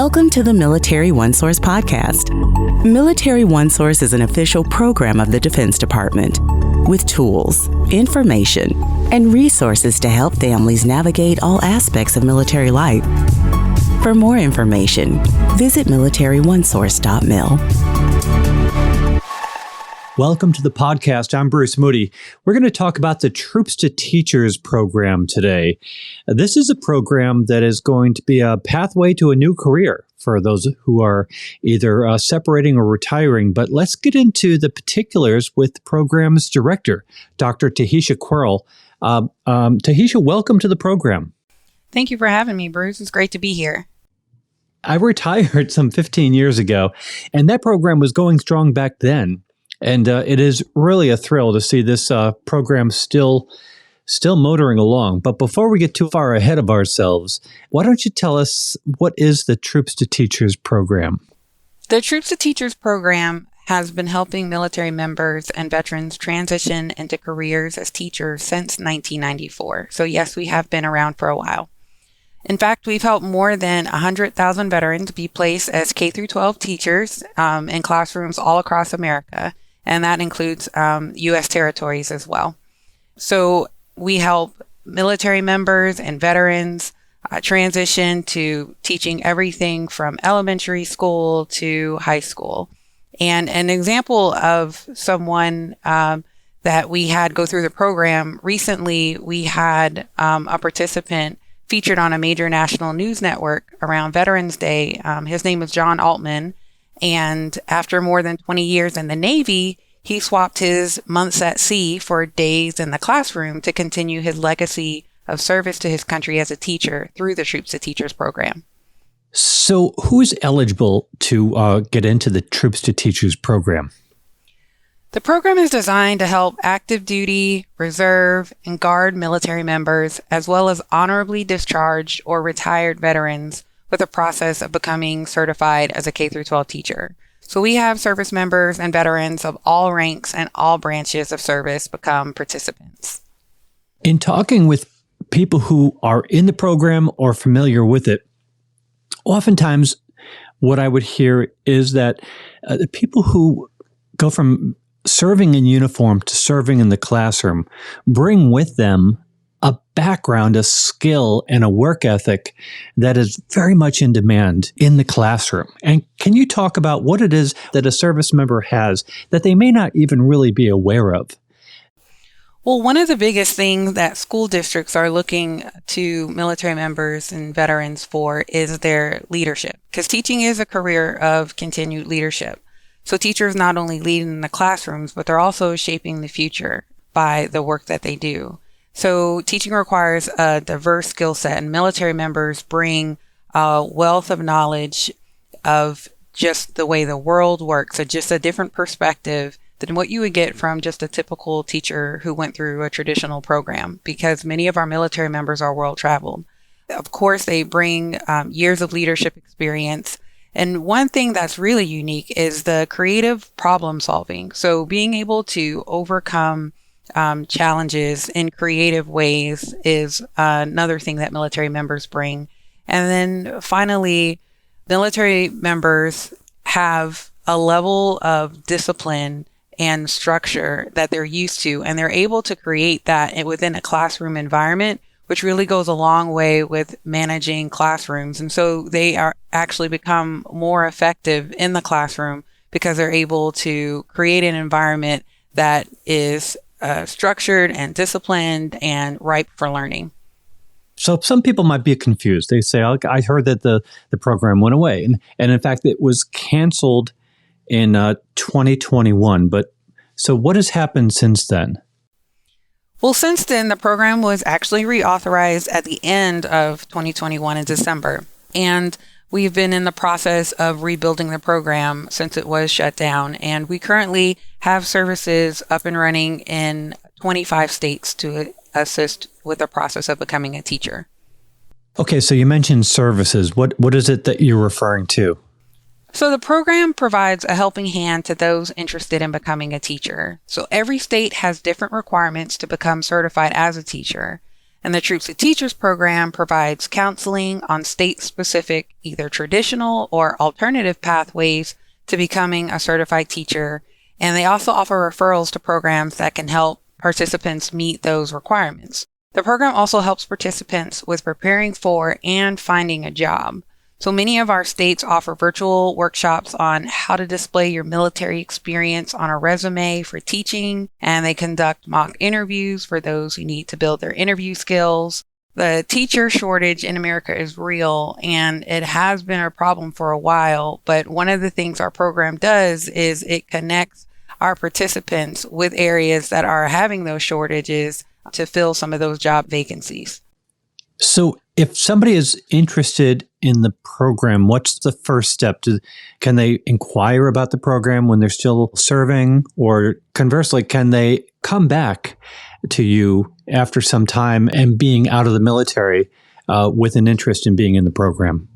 Welcome to the Military OneSource podcast. Military OneSource is an official program of the Defense Department with tools, information, and resources to help families navigate all aspects of military life. For more information, visit MilitaryOneSource.mil. Welcome to the podcast. I'm Bruce Moody. We're going to talk about the Troops to Teachers program today. This is a program that is going to be a pathway to a new career for those who are either separating or retiring. But let's get into the particulars with the program's director, Dr. Taheesha Quarells. Taheesha, welcome to the program. Thank you for having me, Bruce. It's great to be here. I retired some 15 years ago, and that program was going strong back then. And it is really a thrill to see this program still motoring along. But before we get too far ahead of ourselves, why don't you tell us what is the Troops to Teachers program? The Troops to Teachers program has been helping military members and veterans transition into careers as teachers since 1994. So yes, we have been around for a while. In fact, we've helped more than 100,000 veterans be placed as K-12 teachers in classrooms all across America. And that includes U.S. territories as well. So we help military members and veterans transition to teaching everything from elementary school to high school. And an example of someone that we had go through the program, recently we had a participant featured on a major national news network around Veterans Day. His name is John Altman. And after more than 20 years in the Navy, he swapped his months at sea for days in the classroom to continue his legacy of service to his country as a teacher through the Troops to Teachers program. So who is eligible to get into the Troops to Teachers program? The program is designed to help active duty, reserve, and guard military members, as well as honorably discharged or retired veterans with the process of becoming certified as a K-12 teacher. So we have service members and veterans of all ranks and all branches of service become participants. In talking with people who are in the program or familiar with it, oftentimes what I would hear is that the people who go from serving in uniform to serving in the classroom bring with them a background, a skill, and a work ethic that is very much in demand in the classroom. And can you talk about what it is that a service member has that they may not even really be aware of? Well, one of the biggest things that school districts are looking to military members and veterans for is their leadership, because teaching is a career of continued leadership. So teachers not only lead in the classrooms, but they're also shaping the future by the work that they do. So teaching requires a diverse skill set, and military members bring a wealth of knowledge of just the way the world works, so just a different perspective than what you would get from just a typical teacher who went through a traditional program, because many of our military members are world traveled. Of course, they bring years of leadership experience. And one thing that's really unique is the creative problem solving. So being able to overcome challenges in creative ways is another thing that military members bring. And then finally, military members have a level of discipline and structure that they're used to, and they're able to create that within a classroom environment, which really goes a long way with managing classrooms. And so they are actually become more effective in the classroom because they're able to create an environment that is structured and disciplined and ripe for learning. So some people might be confused. They say, I heard that the program went away. And in fact, it was canceled in 2021. But so what has happened since then? Well, since then, the program was actually reauthorized at the end of 2021 in December. And we've been in the process of rebuilding the program since it was shut down. And we currently have services up and running in 25 states to assist with the process of becoming a teacher. Okay, so you mentioned services. What is it that you're referring to? So the program provides a helping hand to those interested in becoming a teacher. So every state has different requirements to become certified as a teacher. And the Troops to Teachers program provides counseling on state-specific, either traditional or alternative pathways to becoming a certified teacher. And they also offer referrals to programs that can help participants meet those requirements. The program also helps participants with preparing for and finding a job. So many of our states offer virtual workshops on how to display your military experience on a resume for teaching, and they conduct mock interviews for those who need to build their interview skills. The teacher shortage in America is real, and it has been a problem for a while, but one of the things our program does is it connects our participants with areas that are having those shortages to fill some of those job vacancies. So if somebody is interested in the program, what's the first step? Can they inquire about the program when they're still serving? Or conversely, can they come back to you after some time and being out of the military with an interest in being in the program?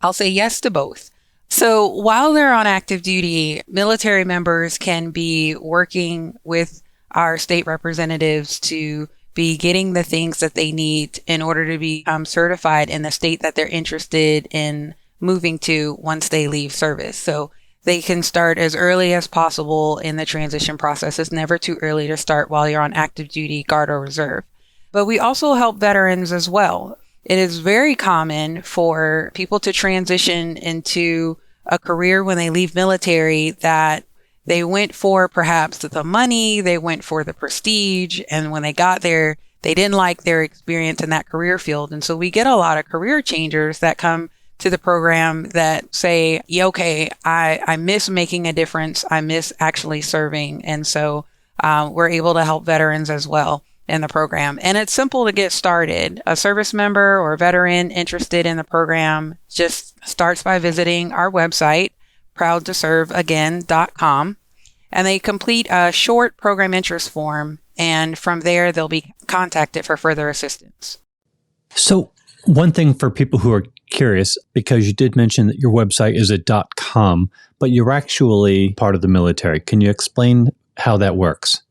I'll say yes to both. So while they're on active duty, military members can be working with our state representatives to be getting the things that they need in order to become certified in the state that they're interested in moving to once they leave service. So they can start as early as possible in the transition process. It's never too early to start while you're on active duty, Guard, or Reserve. But we also help veterans as well. It is very common for people to transition into a career when they leave military that they went for perhaps the money, they went for the prestige, and when they got there, they didn't like their experience in that career field. And so we get a lot of career changers that come to the program that say, yeah, okay, I miss making a difference. I miss actually serving. And so we're able to help veterans as well in the program. And it's simple to get started. A service member or veteran interested in the program just starts by visiting our website, proudtoserveagain.com, and they complete a short program interest form, and from there they'll be contacted for further assistance. So one thing for people who are curious, because you did mention that your website is a .com, but you're actually part of the military. Can you explain how that works?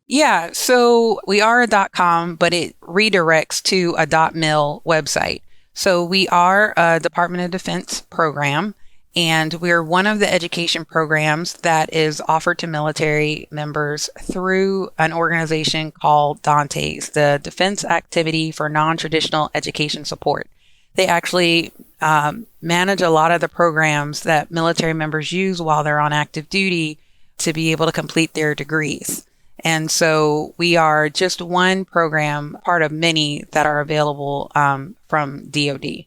Yeah, so we are a .com, but it redirects to a .mil website. So we are a Department of Defense program, and we're one of the education programs that is offered to military members through an organization called DANTES, the Defense Activity for Non-Traditional Education Support. They actually manage a lot of the programs that military members use while they're on active duty to be able to complete their degrees. And so we are just one program, part of many that are available from DoD.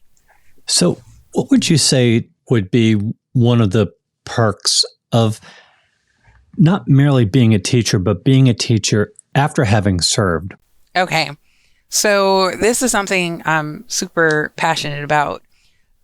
So what would you say would be one of the perks of not merely being a teacher, but being a teacher after having served? Okay. So this is something I'm super passionate about.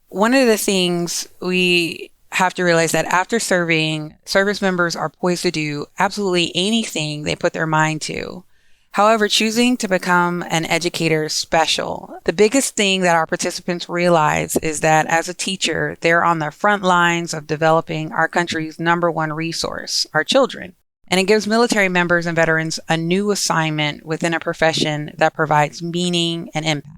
One of the things we have to realize that after serving, service members are poised to do absolutely anything they put their mind to. However, choosing to become an educator is special. The biggest thing that our participants realize is that as a teacher, they're on the front lines of developing our country's #1 resource, our children. And it gives military members and veterans a new assignment within a profession that provides meaning and impact.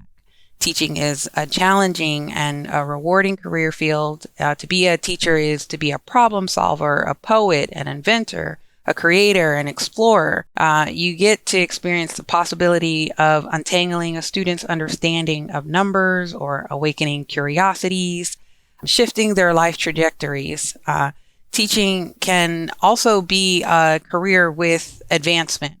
Teaching is a challenging and a rewarding career field. To be a teacher is to be a problem solver, a poet, an inventor, a creator, an explorer. You get to experience the possibility of untangling a student's understanding of numbers or awakening curiosities, shifting their life trajectories. Teaching can also be a career with advancement.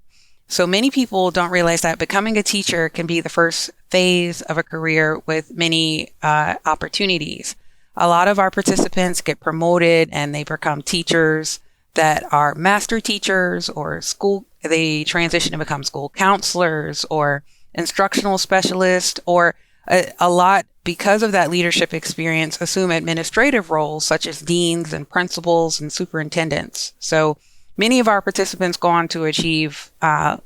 So many people don't realize that becoming a teacher can be the first phase of a career with many opportunities. A lot of our participants get promoted and they become teachers that are master teachers, or they transition to become school counselors or instructional specialists, or a lot, because of that leadership experience, assume administrative roles such as deans and principals and superintendents. So many of our participants go on to achieve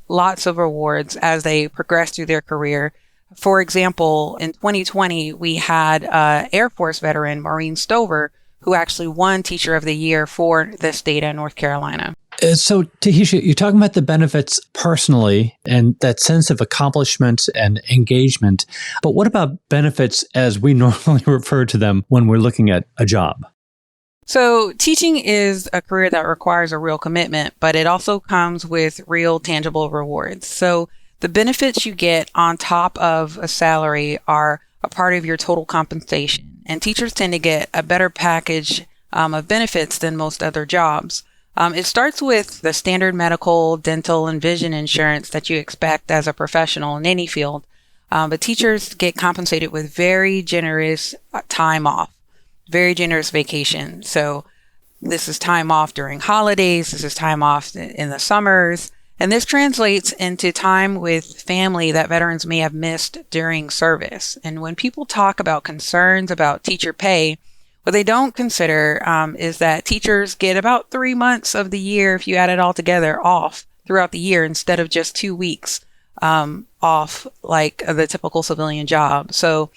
lots of awards as they progress through their career. For example, in 2020, we had Air Force veteran Maureen Stover, who actually won Teacher of the Year for the state of North Carolina. So, Taheesha, you're talking about the benefits personally and that sense of accomplishment and engagement. But what about benefits as we normally refer to them when we're looking at a job? So teaching is a career that requires a real commitment, but it also comes with real tangible rewards. So the benefits you get on top of a salary are a part of your total compensation. And teachers tend to get a better package of benefits than most other jobs. It starts with the standard medical, dental, and vision insurance that you expect as a professional in any field. But teachers get compensated with very generous time off, very generous vacation. So this is time off during holidays. This is time off in the summers. And this translates into time with family that veterans may have missed during service. And when people talk about concerns about teacher pay, what they don't consider is that teachers get about 3 months of the year, if you add it all together, off throughout the year instead of just 2 weeks off like the typical civilian job. So,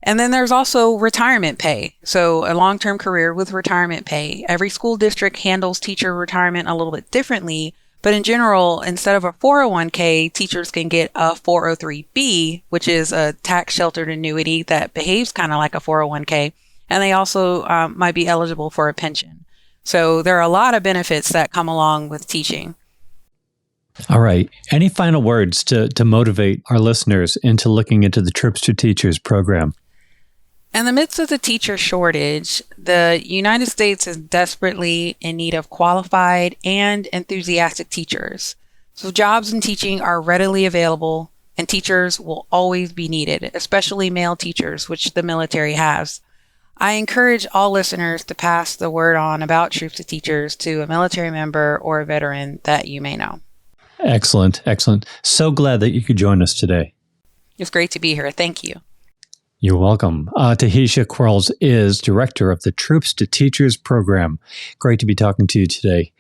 and then there's also retirement pay. So a long-term career with retirement pay. Every school district handles teacher retirement a little bit differently, but in general, instead of a 401k, teachers can get a 403b, which is a tax-sheltered annuity that behaves kind of like a 401k. And they also might be eligible for a pension. So there are a lot of benefits that come along with teaching. All right. Any final words to motivate our listeners into looking into the Troops to Teachers program? In the midst of the teacher shortage, the United States is desperately in need of qualified and enthusiastic teachers. So jobs in teaching are readily available, and teachers will always be needed, especially male teachers, which the military has. I encourage all listeners to pass the word on about Troops to Teachers to a military member or a veteran that you may know. Excellent. Excellent. So glad that you could join us today. It's great to be here. Thank you. You're welcome. Taheesha Quarells is director of the Troops to Teachers program. Great to be talking to you today.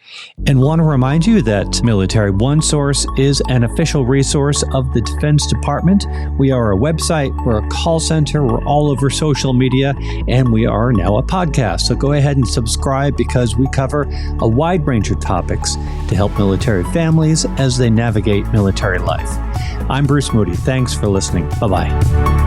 And want to remind you that Military OneSource is an official resource of the Defense Department. We are a website, we're a call center, we're all over social media, and we are now a podcast. So go ahead and subscribe because we cover a wide range of topics to help military families as they navigate military life. I'm Bruce Moody. Thanks for listening. Bye-bye.